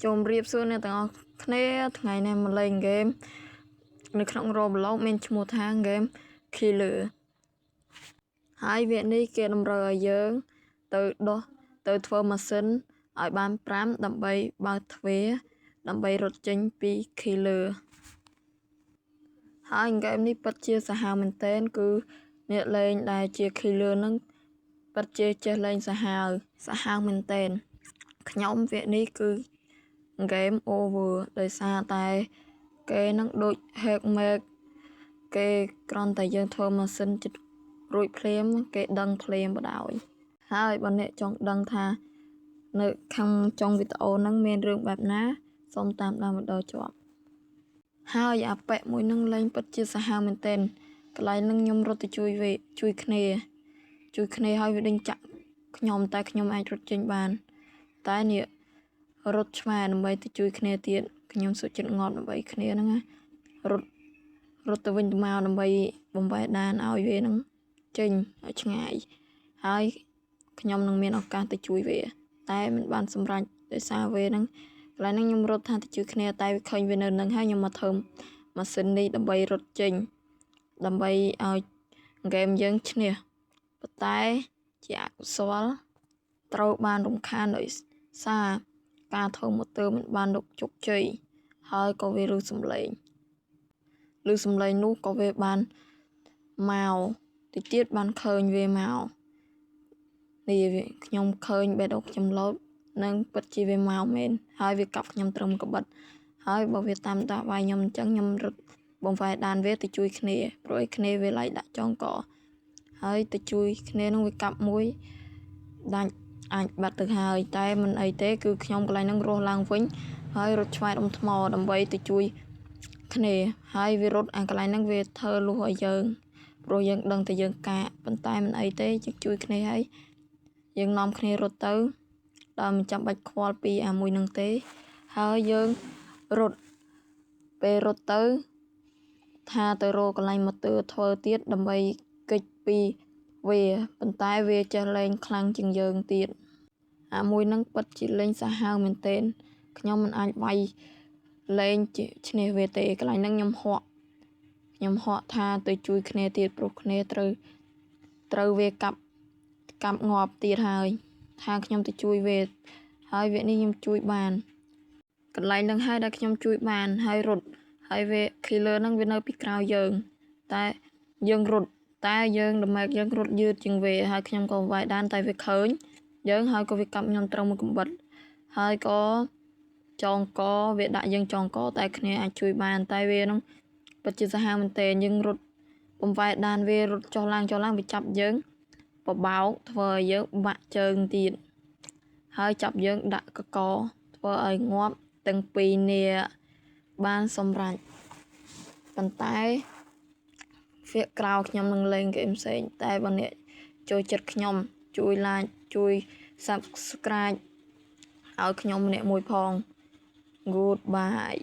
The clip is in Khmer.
Chôm riêng xưa nè tao khné ngày này mà lên gameនៅក្នុង Roblox មានឈ្មោះថា Game Killer ហើយវគ្គនេះគេតម្រូវឲ្យយើងទៅធ្វើម៉ាស៊ីនឲ្យបាន5ដើម្បីបើកទ្វារដើម្បីរត់ចេញពី Killer ហើយ game នេះពិតជាសាហាវមែនទែនគឺអ្នកលេងដែលជា Killer នឹងពិតជាចេះលេងសាហាវមែនទែនខ្ញុំវគ្គនេះគឺ Game Over ដោយសារតែគេនឹងដូច hack គេគ្រាន់តែយើងធ្វើម៉ាស៊ីនចិត្តរួចភ្លាមគេដឹងភ្លាមបដ ாய் ហើយបើអ្នកចង់ដឹងថានៅខាងចុងវីដេអូហ្នឹងមានរឿងបែបណាសូមតាមដានវីដេអូជាប់ហើយអាប៉ែមួយនឹងលេងពិតជាសាហាវមែនទែនកន្លែងនឹងខ្ញុំរត់ទៅជួយគ្នាហើយវាដេញចាក់ខ្ញុំតែខ្ញុំអាចរត់ចេញបានតែនេះរត់ឆ្វែដើម្បីទៅជួយគ្នាទៀតខ្ញុំសុខចិត្តងាប់ដើម្បីគ្នាហ្នឹងណារត់ទៅវិញទៅមកដើម្បីបំបែដានឲ្យវានឹងចេញឲ្យឆ្ងាយហើយខ្ញុំនឹងមានឱកាសទៅជួយវាតែមិនបានសម្រេចដោយសារវានឹងកន្លែងហ្នឹងខ្ញុំរត់ថាទៅជួយគ្នាតែវាឃើញវានៅនឹងហើយខ្ញុំមកធ្វើម៉ាស៊ីននេះដើម្បីរត់ចេញដើម្បីឲ្យហ្គេមយើងឈ្នះប៉ុន្តែជាអកុសលត្រូវបានរំខានដោយសារការធ្វើម៉ូទ័រមិនបានលោកជោគជ័យហើយក៏វាឮសំឡេងនោះក៏វាបានមកតិចទៀតបានឃើញវាមកនេះខ្ញុំឃើញបេះដូងខ្ញុំលោតនឹងពិតជាវាមកមែនហើយវាកាប់ខ្ញុំត្រឹមក្បិតហើយបើវាតាមតាវាយខ្ញុំអញ្ចឹងខ្ញុំរត់បំផែដានវាទៅជួយគ្នាព្រោះឯគ្នាវាឡៃដាក់ចងកហើយទៅជួយគ្នានឹងវាកាប់មួយដាច់អាចបាត់ទៅហើយតែមិនអីទេគឺខ្ញុំកន្លែងហ្នឹងរស់ឡើងវិញហើយរត់ឆ្វែតថ្មដើម្បីទៅជួយគ្នាហើយវារត់អាកន្លែងហ្នឹងវាធ្វើលុះឲ្យយើងព្រោះយើងដឹងតែយើងកាកប៉ុន្តែមិនអីទេយើងជួយគ្នាហើយយើងនាំគ្នារត់ទៅដោយមិនចាំបាច់ខ្វល់ពីអាមួយនឹងទេហើយយើងរត់ពេលរត់ទៅថាទៅរកកន្លែងម៉ូទ័រធ្វើទៀតដើម្បីគេចពីវាប៉ុន្តែវាចេះលេងខ្លាំងជាងយើងទៀតអាមួយនឹងពិតជាលេងសាហាវមែនទែនខ្ញុំមិនអាចវាយលេងឈ្នះវាទេកន្លែងហ្នឹងខ្ញុំហក់ថាទៅជួយគ្នាទៀតព្រោះគ្នាត្រូវវាកាប់ងាប់ទៀតហើយថាខ្ញុំទៅជួយវាហើយវគ្គនេះខ្ញុំជួយបានកន្លែងហ្នឹងហើយដែលខ្ញុំជួយបានហើយរត់ហើយវា killer ហ្នឹងវានៅពីក្រោយយើងតែយើងរត់តែយើងតម្រូវយើងរត់យឺតជាងវាហើយខ្ញុំក៏វាយដានតែវាឃើញយើងហើយក៏វាកាប់ខ្ញុំត្រឹមមួយកំបិតហើយក៏ចងកវាដាក់យើងចងកតែគ្នាអាចជួយបានតែវាហ្នឹងពិតជាសាហាវមែនទែនយើងរត់បំវាយដានវារត់ចុះឡើងវាចាប់យើងបបោកធ្វើឲ្យយើងបាក់ជើងទៀតហើយចាប់យើងដាក់កកធ្វើឲ្យងាប់ទាំងពីរនាក់បានសម្រេចប៉ុន្តែវគ្គក្រោយខ្ញុំនឹងលេងហ្គេមផ្សេងតែបើអ្នកចូលចិត្តខ្ញុំជួយ like ជួយ subscribe ឲ្យខ្ញុំម្នាក់មួយផង Goodbye